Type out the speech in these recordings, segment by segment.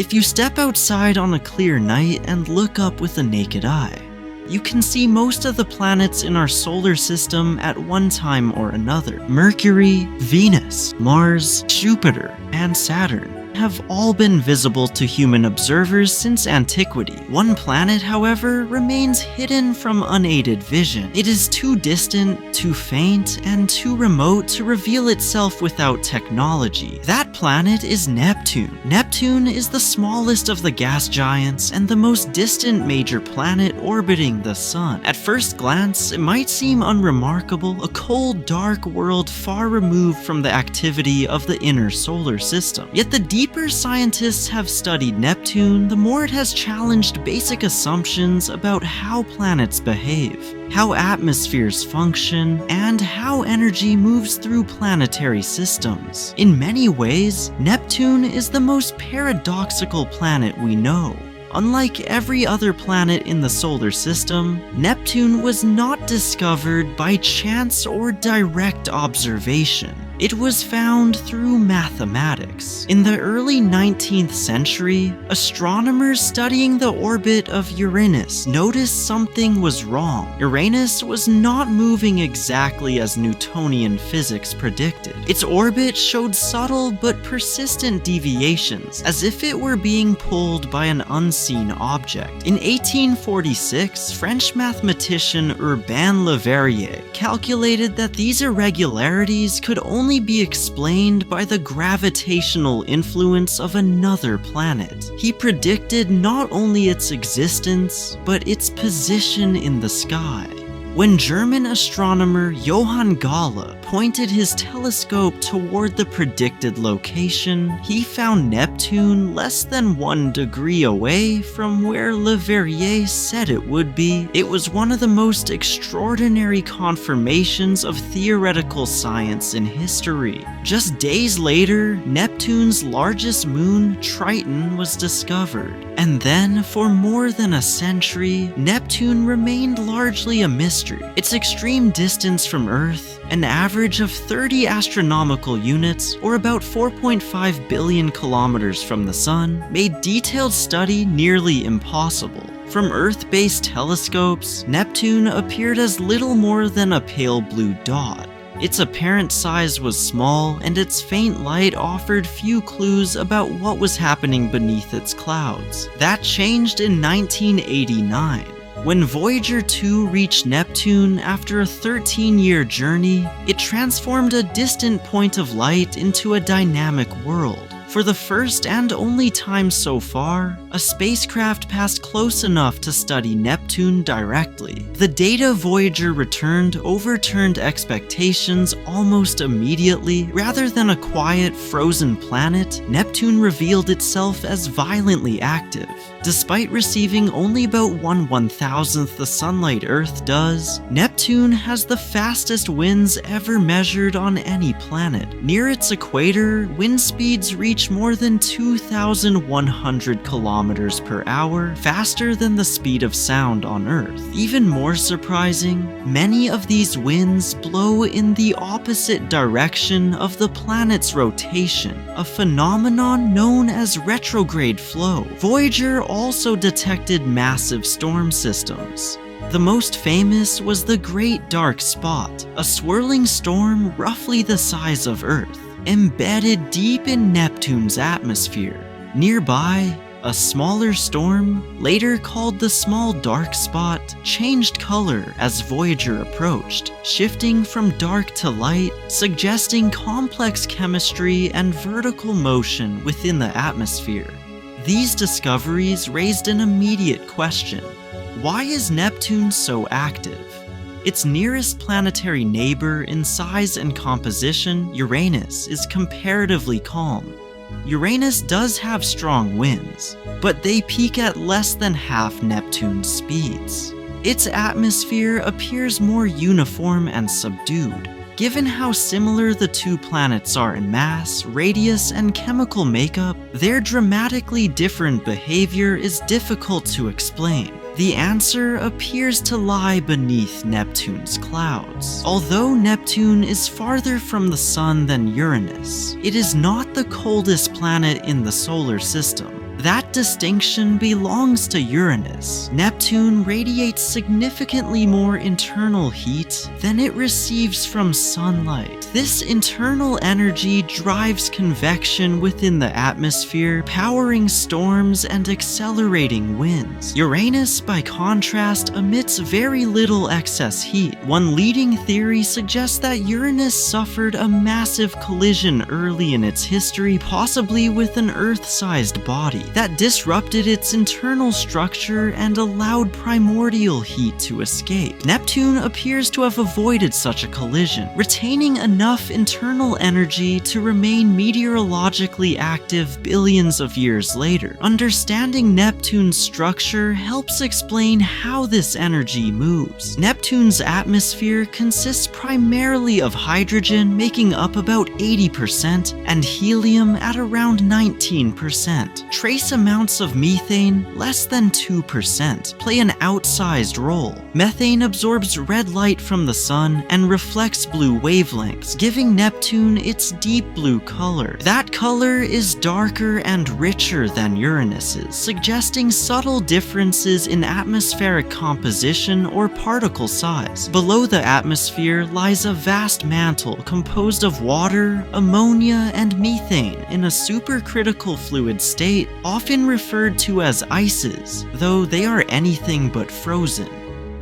If you step outside on a clear night and look up with the naked eye, you can see most of the planets in our solar system at one time or another. Mercury, Venus, Mars, Jupiter, and Saturn have all been visible to human observers since antiquity. One planet, however, remains hidden from unaided vision. It is too distant, too faint, and too remote to reveal itself without technology. That planet is Neptune. Neptune is the smallest of the gas giants and the most distant major planet orbiting the Sun. At first glance, it might seem unremarkable, a cold, dark world far removed from the activity of the inner solar system. Yet the deeper scientists have studied Neptune, the more it has challenged basic assumptions about how planets behave, how atmospheres function, and how energy moves through planetary systems. In many ways, Neptune is the most paradoxical planet we know. Unlike every other planet in the solar system, Neptune was not discovered by chance or direct observation. It was found through mathematics. In the early 19th century, astronomers studying the orbit of Uranus noticed something was wrong. Uranus was not moving exactly as Newtonian physics predicted. Its orbit showed subtle but persistent deviations, as if it were being pulled by an unseen object. In 1846, French mathematician Urbain Le Verrier calculated that these irregularities could only be explained by the gravitational influence of another planet. He predicted not only its existence, but its position in the sky. When German astronomer Johann Galle pointed his telescope toward the predicted location, he found Neptune less than 1 degree away from where Le Verrier said it would be. It was one of the most extraordinary confirmations of theoretical science in history. Just days later, Neptune's largest moon, Triton, was discovered. And then, for more than a century, Neptune remained largely a mystery. Its extreme distance from Earth, an average of 30 astronomical units, or about 4.5 billion kilometers from the Sun, made detailed study nearly impossible. From Earth-based telescopes, Neptune appeared as little more than a pale blue dot. Its apparent size was small, and its faint light offered few clues about what was happening beneath its clouds. That changed in 1989. When Voyager 2 reached Neptune after a 13-year journey, it transformed a distant point of light into a dynamic world. For the first and only time so far, a spacecraft passed close enough to study Neptune directly. The data Voyager returned overturned expectations almost immediately. Rather than a quiet, frozen planet, Neptune revealed itself as violently active. Despite receiving only about 1/1000th the sunlight Earth does, Neptune has the fastest winds ever measured on any planet. Near its equator, wind speeds reach more than 2,100 kilometers per hour, faster than the speed of sound on Earth. Even more surprising, many of these winds blow in the opposite direction of the planet's rotation, a phenomenon known as retrograde flow. Voyager also detected massive storm systems. The most famous was the Great Dark Spot, a swirling storm roughly the size of Earth, embedded deep in Neptune's atmosphere. Nearby, a smaller storm, later called the Small Dark Spot, changed color as Voyager approached, shifting from dark to light, suggesting complex chemistry and vertical motion within the atmosphere. These discoveries raised an immediate question: why is Neptune so active? Its nearest planetary neighbor in size and composition, Uranus, is comparatively calm. Uranus does have strong winds, but they peak at less than half Neptune's speeds. Its atmosphere appears more uniform and subdued. Given how similar the two planets are in mass, radius, and chemical makeup, their dramatically different behavior is difficult to explain. The answer appears to lie beneath Neptune's clouds. Although Neptune is farther from the Sun than Uranus, it is not the coldest planet in the solar system. That distinction belongs to Uranus. Neptune radiates significantly more internal heat than it receives from sunlight. This internal energy drives convection within the atmosphere, powering storms and accelerating winds. Uranus, by contrast, emits very little excess heat. One leading theory suggests that Uranus suffered a massive collision early in its history, possibly with an Earth-sized body, that disrupted its internal structure and allowed primordial heat to escape. Neptune appears to have avoided such a collision, retaining enough internal energy to remain meteorologically active billions of years later. Understanding Neptune's structure helps explain how this energy moves. Neptune's atmosphere consists primarily of hydrogen, making up about 80%, and helium at around 19%. Trace amounts of methane, less than 2%, play an outsized role. Methane absorbs red light from the sun and reflects blue wavelengths, giving Neptune its deep blue color. That color is darker and richer than Uranus's, suggesting subtle differences in atmospheric composition or particle size. Below the atmosphere lies a vast mantle composed of water, ammonia, and methane in a supercritical fluid state, often referred to as ices, though they are anything but frozen.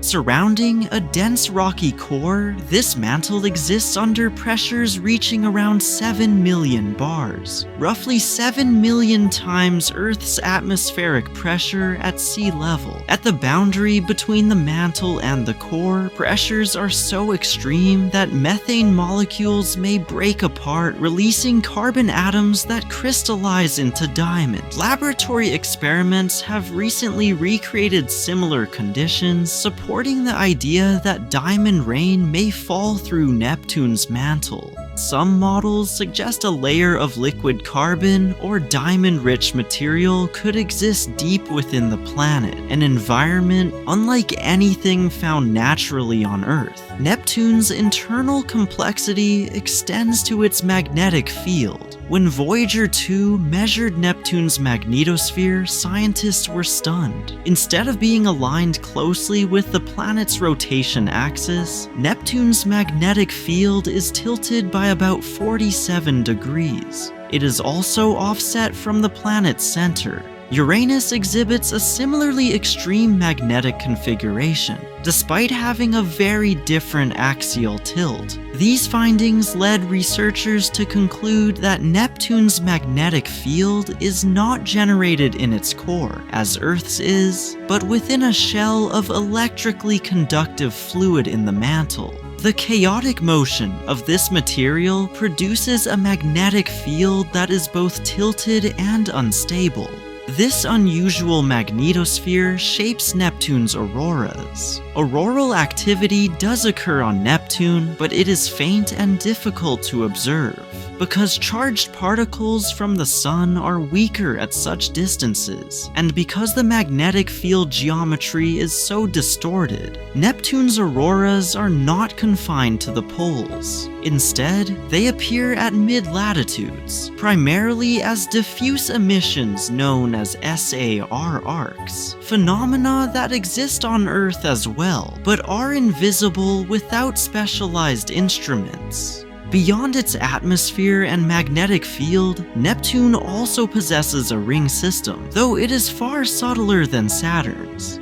Surrounding a dense rocky core, this mantle exists under pressures reaching around 7 million bars, roughly 7 million times Earth's atmospheric pressure at sea level. At the boundary between the mantle and the core, pressures are so extreme that methane molecules may break apart, releasing carbon atoms that crystallize into diamonds. Laboratory experiments have recently recreated similar conditions, supporting the idea that diamond rain may fall through Neptune's mantle. Some models suggest a layer of liquid carbon or diamond-rich material could exist deep within the planet, an environment unlike anything found naturally on Earth. Neptune's internal complexity extends to its magnetic field. When Voyager 2 measured Neptune's magnetosphere, scientists were stunned. Instead of being aligned closely with the planet's rotation axis, Neptune's magnetic field is tilted by about 47 degrees. It is also offset from the planet's center. Uranus exhibits a similarly extreme magnetic configuration, despite having a very different axial tilt. These findings led researchers to conclude that Neptune's magnetic field is not generated in its core, as Earth's is, but within a shell of electrically conductive fluid in the mantle. The chaotic motion of this material produces a magnetic field that is both tilted and unstable. This unusual magnetosphere shapes Neptune's auroras. Auroral activity does occur on Neptune, but it is faint and difficult to observe, because charged particles from the sun are weaker at such distances, and because the magnetic field geometry is so distorted. Neptune's auroras are not confined to the poles. Instead, they appear at mid-latitudes, primarily as diffuse emissions known as SAR arcs, phenomena that exist on Earth as well, but are invisible without specialized instruments. Beyond its atmosphere and magnetic field, Neptune also possesses a ring system, though it is far subtler than Saturn's.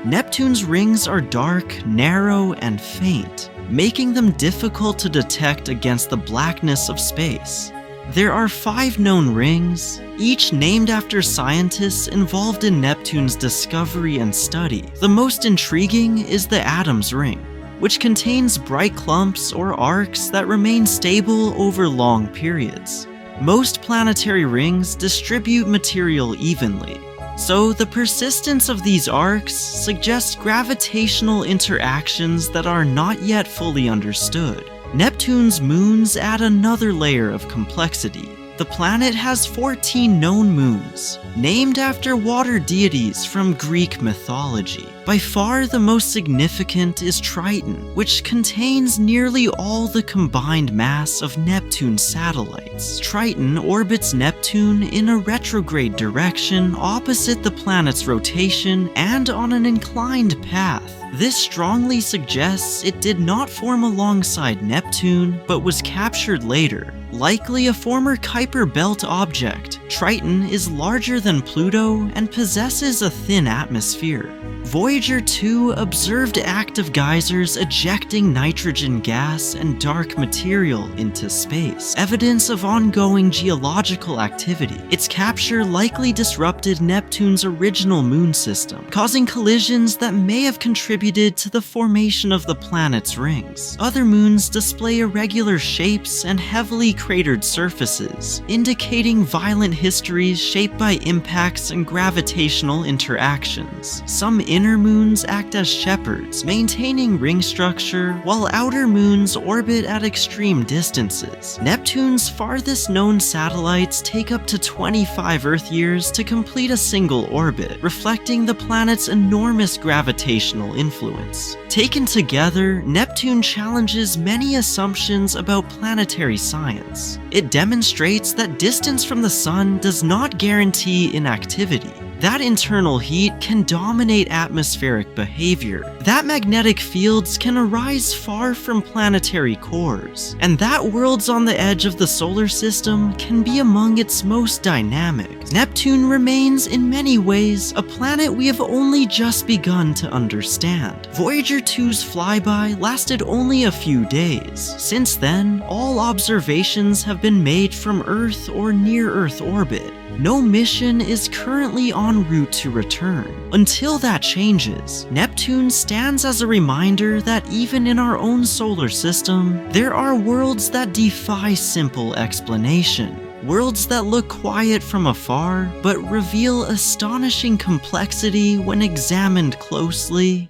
Neptune's rings are dark, narrow, and faint, making them difficult to detect against the blackness of space. There are 5 known rings, each named after scientists involved in Neptune's discovery and study. The most intriguing is the Adam's ring, which contains bright clumps or arcs that remain stable over long periods. Most planetary rings distribute material evenly, so the persistence of these arcs suggests gravitational interactions that are not yet fully understood. Neptune's moons add another layer of complexity. The planet has 14 known moons, named after water deities from Greek mythology. By far the most significant is Triton, which contains nearly all the combined mass of Neptune's satellites. Triton orbits Neptune in a retrograde direction opposite the planet's rotation and on an inclined path. This strongly suggests it did not form alongside Neptune, but was captured later. Likely a former Kuiper Belt object, Triton is larger than Pluto and possesses a thin atmosphere. Voyager 2 observed active geysers ejecting nitrogen gas and dark material into space, evidence of ongoing geological activity. Its capture likely disrupted Neptune's original moon system, causing collisions that may have contributed to the formation of the planet's rings. Other moons display irregular shapes and heavily cratered surfaces, indicating violent histories shaped by impacts and gravitational interactions. Some inner moons act as shepherds, maintaining ring structure, while outer moons orbit at extreme distances. Neptune's farthest known satellites take up to 25 Earth years to complete a single orbit, reflecting the planet's enormous gravitational influence. Taken together, Neptune challenges many assumptions about planetary science. It demonstrates that distance from the Sun does not guarantee inactivity. That internal heat can dominate atmospheric behavior, that magnetic fields can arise far from planetary cores, and that worlds on the edge of the solar system can be among its most dynamic. Neptune remains in many ways a planet we have only just begun to understand. Voyager 2's flyby lasted only a few days. Since then, all observations have been made from Earth or near-Earth orbit. No mission is currently en route to return. Until that changes, Neptune stands as a reminder that even in our own solar system, there are worlds that defy simple explanation. Worlds that look quiet from afar, but reveal astonishing complexity when examined closely.